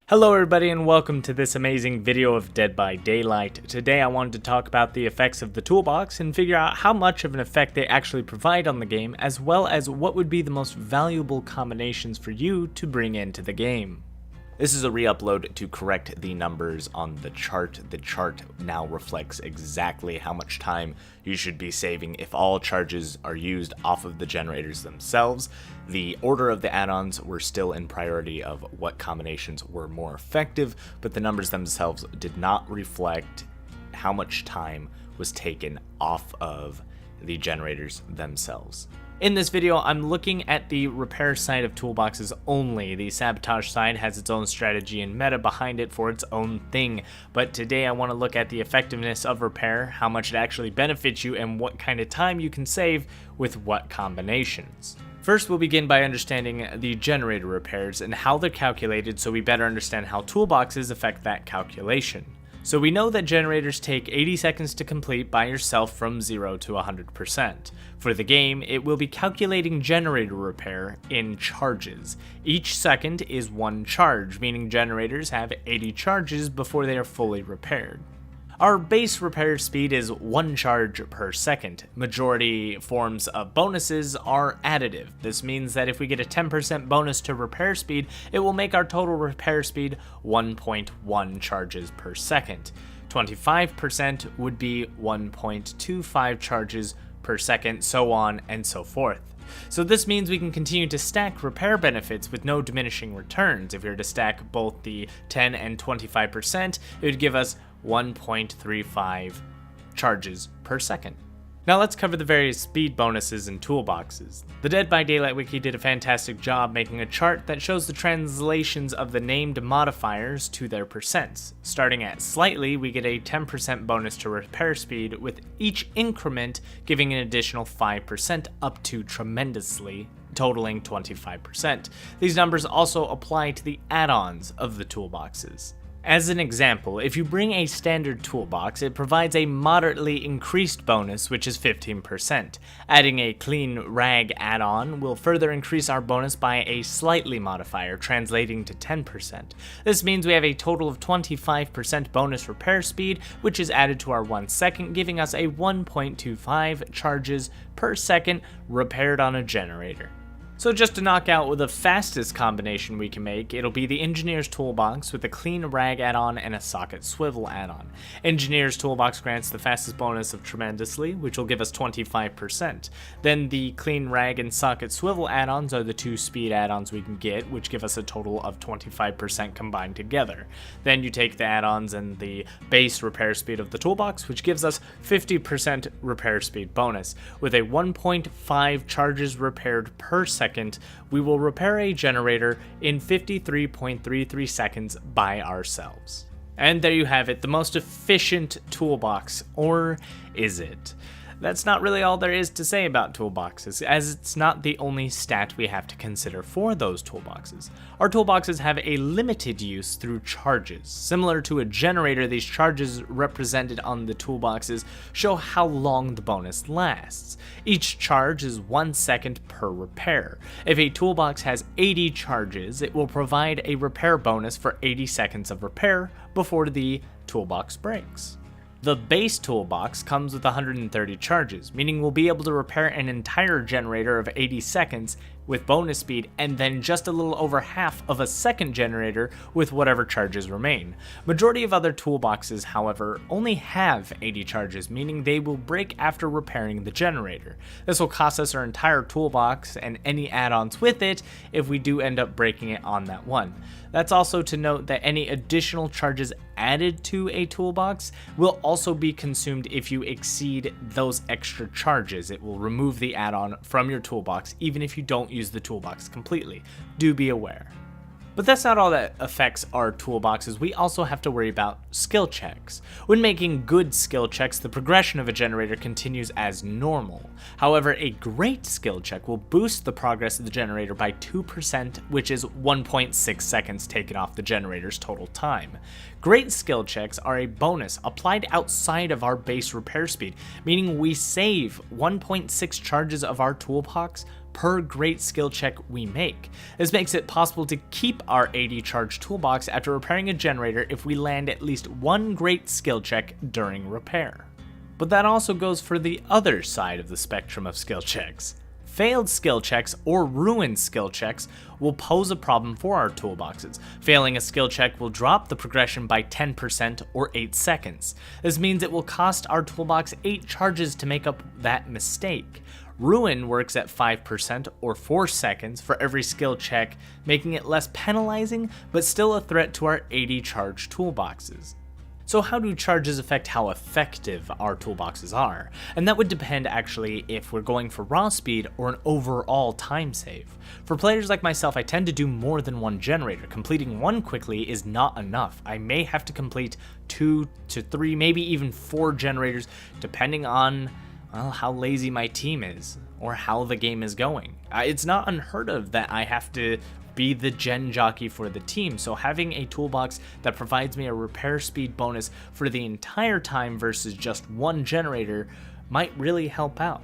Hello everybody and welcome to this amazing video of Dead by Daylight. Today I wanted to talk about the effects of the toolbox and figure out how much of an effect they actually provide on the game, as well as what would be the most valuable combinations for you to bring into the game. This is a re-upload to correct the numbers on the chart. The chart now reflects exactly how much time you should be saving if all charges are used off of the generators themselves. The order of the add-ons were still in priority of what combinations were more effective, but the numbers themselves did not reflect how much time was taken off of the generators themselves. In this video, I'm looking at the repair side of toolboxes only. The sabotage side has its own strategy and meta behind it for its own thing, but today I want to look at the effectiveness of repair, how much it actually benefits you, and what kind of time you can save with what combinations. First, we'll begin by understanding the generator repairs and how they're calculated so we better understand how toolboxes affect that calculation. So we know that generators take 80 seconds to complete by yourself from 0 to 100%. For the game, it will be calculating generator repair in charges. Each second is one charge, meaning generators have 80 charges before they are fully repaired. Our base repair speed is 1 charge per second. Majority forms of bonuses are additive. This means that if we get a 10% bonus to repair speed, it will make our total repair speed 1.1 charges per second. 25% would be 1.25 charges per second, so on and so forth. So this means we can continue to stack repair benefits with no diminishing returns. If we were to stack both the 10 and 25%, it would give us 1.35 charges per second. Now let's cover the various speed bonuses and toolboxes. The Dead by Daylight wiki did a fantastic job making a chart that shows the translations of the named modifiers to their percents. Starting at slightly, we get a 10% bonus to repair speed, with each increment giving an additional 5% up to tremendously, totaling 25%. These numbers also apply to the add-ons of the toolboxes. As an example, if you bring a standard toolbox, it provides a moderately increased bonus, which is 15%. Adding a clean rag add-on will further increase our bonus by a slightly modifier, translating to 10%. This means we have a total of 25% bonus repair speed, which is added to our 1 second, giving us a 1.25 charges per second repaired on a generator. So just to knock out the fastest combination we can make, it'll be the Engineer's Toolbox with a clean rag add-on and a socket swivel add-on. Engineer's Toolbox grants the fastest bonus of tremendously, which will give us 25%. Then the clean rag and socket swivel add-ons are the 2 speed add-ons we can get, which give us a total of 25% combined together. Then you take the add-ons and the base repair speed of the toolbox, which gives us 50% repair speed bonus. With a 1.5 charges repaired per second, we will repair a generator in 53.33 seconds by ourselves. And there you have it, the most efficient toolbox, or is it? That's not really all there is to say about toolboxes, as it's not the only stat we have to consider for those toolboxes. Our toolboxes have a limited use through charges. Similar to a generator, these charges represented on the toolboxes show how long the bonus lasts. Each charge is 1 second per repair. If a toolbox has 80 charges, it will provide a repair bonus for 80 seconds of repair before the toolbox breaks. The base toolbox comes with 130 charges, meaning we'll be able to repair an entire generator of 80 seconds with bonus speed, and then just a little over half of a second generator with whatever charges remain. Majority of other toolboxes, however, only have 80 charges, meaning they will break after repairing the generator. This will cost us our entire toolbox and any add-ons with it if we do end up breaking it on that one. That's also to note that any additional charges added to a toolbox will also be consumed if you exceed those extra charges. It will remove the add-on from your toolbox even if you don't use the toolbox completely. Do be aware. But that's not all that affects our toolboxes. We also have to worry about skill checks. When making good skill checks, the progression of a generator continues as normal. However, a great skill check will boost the progress of the generator by 2%, which is 1.6 seconds taken off the generator's total time. Great skill checks are a bonus applied outside of our base repair speed, meaning we save 1.6 charges of our toolbox per great skill check we make. This makes it possible to keep our 80 charge toolbox after repairing a generator if we land at least one great skill check during repair. But that also goes for the other side of the spectrum of skill checks. Failed skill checks or ruined skill checks will pose a problem for our toolboxes. Failing a skill check will drop the progression by 10% or 8 seconds. This means it will cost our toolbox 8 charges to make up that mistake. Ruin works at 5% or 4 seconds for every skill check, making it less penalizing but still a threat to our 80 charge toolboxes. So how do charges affect how effective our toolboxes are? And that would depend actually if we're going for raw speed or an overall time save. For players like myself, I tend to do more than one generator. Completing one quickly is not enough. I may have to complete 2 to 3, maybe even 4 generators, depending on, well, how lazy my team is or how the game is going. It's not unheard of that I have to be the gen jockey for the team, so having a toolbox that provides me a repair speed bonus for the entire time versus just one generator might really help out.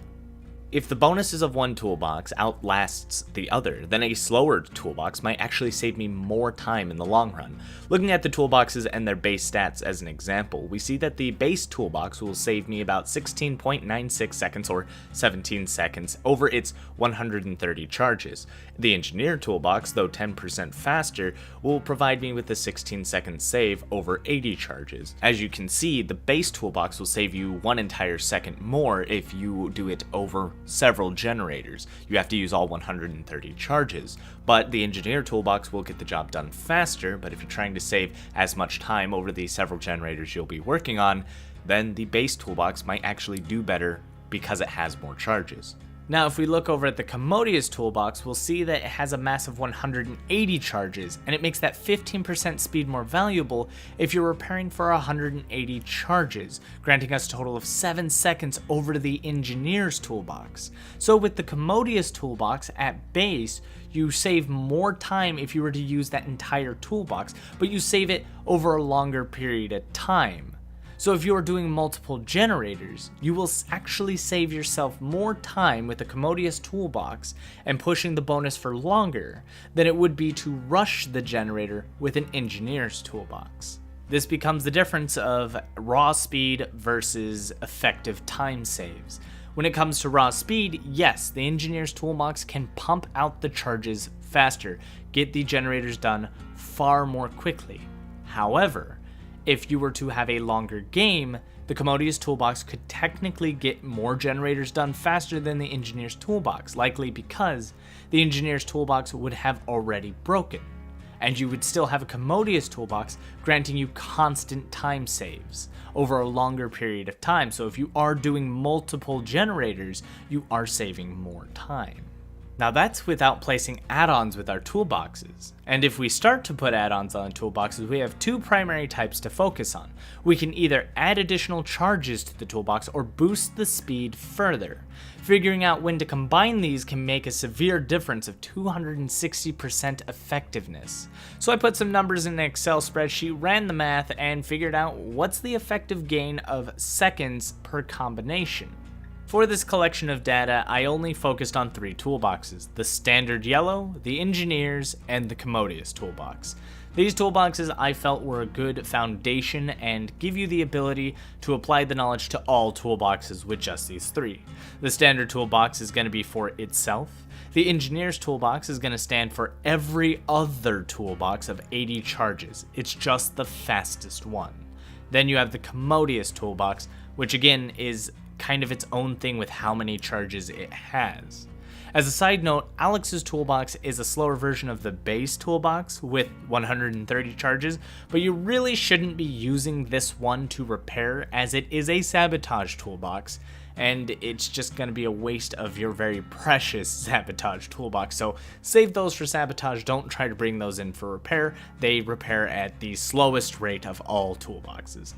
If the bonuses of one toolbox outlasts the other, then a slower toolbox might actually save me more time in the long run. Looking at the toolboxes and their base stats as an example, we see that the base toolbox will save me about 16.96 seconds or 17 seconds over its 130 charges. The engineer toolbox, though 10% faster, will provide me with a 16-second save over 80 charges. As you can see, the base toolbox will save you 1 entire second more if you do it over several generators. You have to use all 130 charges, but the engineer toolbox will get the job done faster. But if you're trying to save as much time over the several generators you'll be working on, then the base toolbox might actually do better because it has more charges. Now, if we look over at the Commodious Toolbox, we'll see that it has a massive 180 charges, and it makes that 15% speed more valuable if you're repairing for 180 charges, granting us a total of 7 seconds over to the Engineer's Toolbox. So with the Commodious Toolbox at base, you save more time if you were to use that entire toolbox, but you save it over a longer period of time. So if you are doing multiple generators, you will actually save yourself more time with the Commodious Toolbox and pushing the bonus for longer than it would be to rush the generator with an Engineer's Toolbox. This becomes the difference of raw speed versus effective time saves. When it comes to raw speed, yes, the Engineer's Toolbox can pump out the charges faster, get the generators done far more quickly. However, if you were to have a longer game, the Commodious Toolbox could technically get more generators done faster than the Engineer's Toolbox, likely because the Engineer's Toolbox would have already broken, and you would still have a Commodious Toolbox granting you constant time saves over a longer period of time. So if you are doing multiple generators, you are saving more time. Now that's without placing add-ons with our toolboxes. And if we start to put add-ons on toolboxes, we have 2 primary types to focus on. We can either add additional charges to the toolbox or boost the speed further. Figuring out when to combine these can make a severe difference of 260% effectiveness. So I put some numbers in an Excel spreadsheet, ran the math, and figured out what's the effective gain of seconds per combination. For this collection of data, I only focused on 3 toolboxes: the Standard Yellow, the Engineers, and the Commodious Toolbox. These toolboxes I felt were a good foundation and give you the ability to apply the knowledge to all toolboxes with just these 3. The Standard Toolbox is going to be for itself. The Engineer's Toolbox is going to stand for every other toolbox of 80 charges. It's just the fastest one. Then you have the Commodious Toolbox, which again is kind of its own thing with how many charges it has. As a side note, Alex's toolbox is a slower version of the base toolbox with 130 charges, but you really shouldn't be using this one to repair, as it is a sabotage toolbox, and it's just going to be a waste of your very precious sabotage toolbox. So save those for sabotage, don't try to bring those in for repair. They repair at the slowest rate of all toolboxes.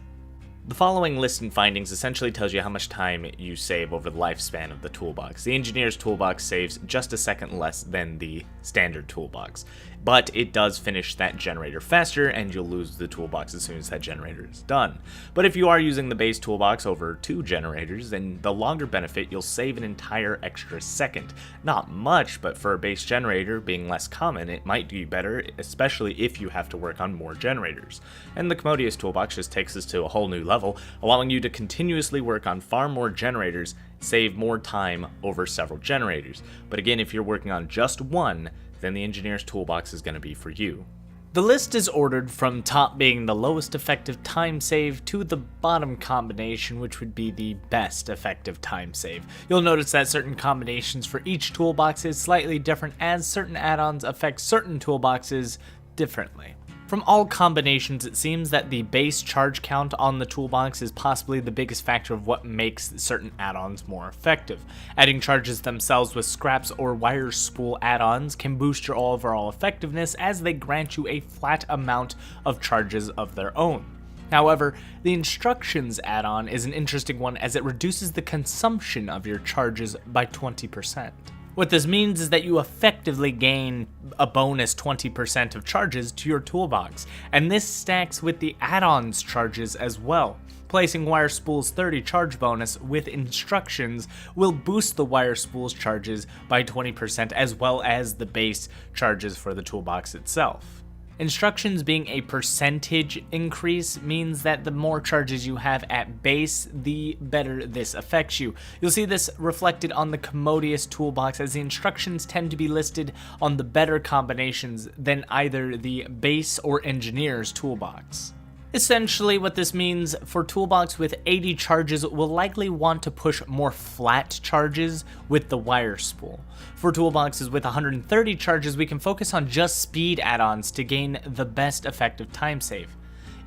The following list and findings essentially tells you how much time you save over the lifespan of the toolbox. The Engineer's Toolbox saves just a second less than the Standard Toolbox. but it does finish that generator faster and you'll lose the toolbox as soon as that generator is done. But if you are using the base toolbox over 2 generators, then the longer benefit, you'll save an entire extra second. Not much, but for a base generator being less common, it might be better, especially if you have to work on more generators. And the Commodious Toolbox just takes us to a whole new level, allowing you to continuously work on far more generators, save more time over several generators. But again, if you're working on just one, then the Engineer's Toolbox is going to be for you. The list is ordered from top being the lowest effective time save to the bottom combination, which would be the best effective time save. You'll notice that certain combinations for each toolbox is slightly different, as certain add-ons affect certain toolboxes differently. From all combinations, it seems that the base charge count on the toolbox is possibly the biggest factor of what makes certain add-ons more effective. Adding charges themselves with scraps or wire spool add-ons can boost your overall effectiveness, as they grant you a flat amount of charges of their own. However, the instructions add-on is an interesting one, as it reduces the consumption of your charges by 20%. What this means is that you effectively gain a bonus 20% of charges to your toolbox, and this stacks with the add-ons charges as well. Placing wire spool's 30 charge bonus with instructions will boost the wire spool's charges by 20%, as well as the base charges for the toolbox itself. Instructions being a percentage increase means that the more charges you have at base, the better this affects you. You'll see this reflected on the Commodious Toolbox, as the instructions tend to be listed on the better combinations than either the base or Engineer's Toolbox. Essentially, what this means for toolbox with 80 charges will likely want to push more flat charges with the wire spool. For toolboxes with 130 charges, we can focus on just speed add-ons to gain the best effective time save.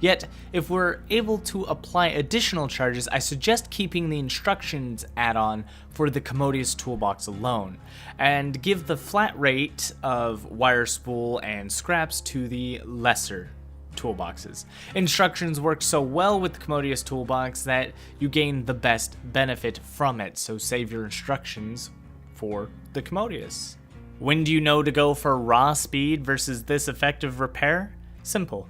Yet, if we're able to apply additional charges, I suggest keeping the instructions add-on for the Commodious Toolbox alone, and give the flat rate of wire spool and scraps to the lesser toolboxes. Instructions work so well with the Commodious Toolbox that you gain the best benefit from it, so save your instructions for the Commodious. When do you know to go for raw speed versus this effective repair? Simple.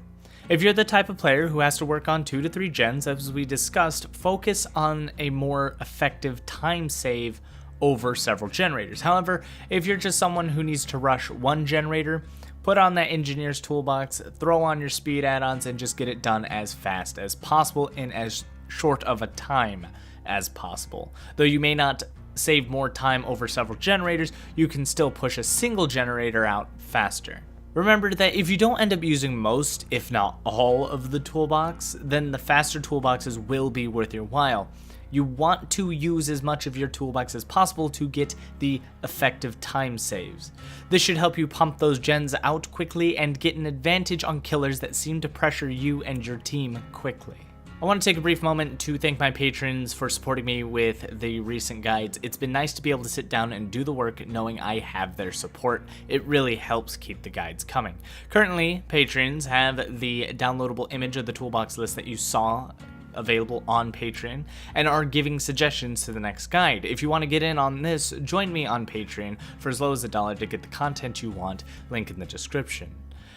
If you're the type of player who has to work on 2 to 3 gens, as we discussed, focus on a more effective time save over several generators. However, if you're just someone who needs to rush one generator, put on that Engineer's Toolbox, throw on your speed add-ons, and just get it done as fast as possible in as short of a time as possible. Though you may not save more time over several generators, you can still push a single generator out faster. Remember that if you don't end up using most, if not all, of the toolbox, then the faster toolboxes will be worth your while. You want to use as much of your toolbox as possible to get the effective time saves. This should help you pump those gens out quickly and get an advantage on killers that seem to pressure you and your team quickly. I want to take a brief moment to thank my patrons for supporting me with the recent guides. It's been nice to be able to sit down and do the work knowing I have their support. It really helps keep the guides coming. Currently, patrons have the downloadable image of the toolbox list that you saw available on Patreon and are giving suggestions to the next guide. If you want to get in on this, join me on Patreon for as low as $1 to get the content you want, link in the description.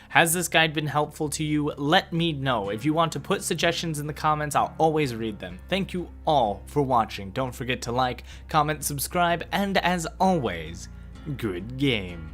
Has this guide been helpful to you? Let me know. If you want to put suggestions in the comments, I'll always read them. Thank you all for watching. Don't forget to like, comment, subscribe, and as always, good game.